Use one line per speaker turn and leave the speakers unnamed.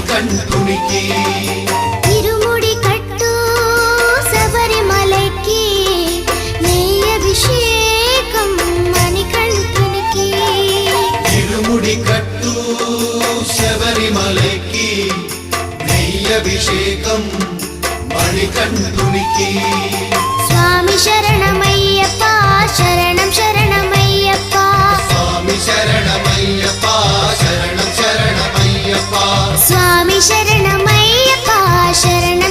మణికంఠునికి
ఇరుముడి కట్టు శబరిమలకి నెయ్యి అభిషేకం మణికంఠునికి
ఇరుముడి కట్టు శబరిమలకి నెయ్యి అభిషేకం మణికంఠునికి
స్వామి శరణమయ్యప్ప శరణం శరణమయ్యప్ప
స్వామి శరణమయ్యప్ప శరణం శరణమయ్యప్ప
స్వామి శరణమయ్యప్ప శరణం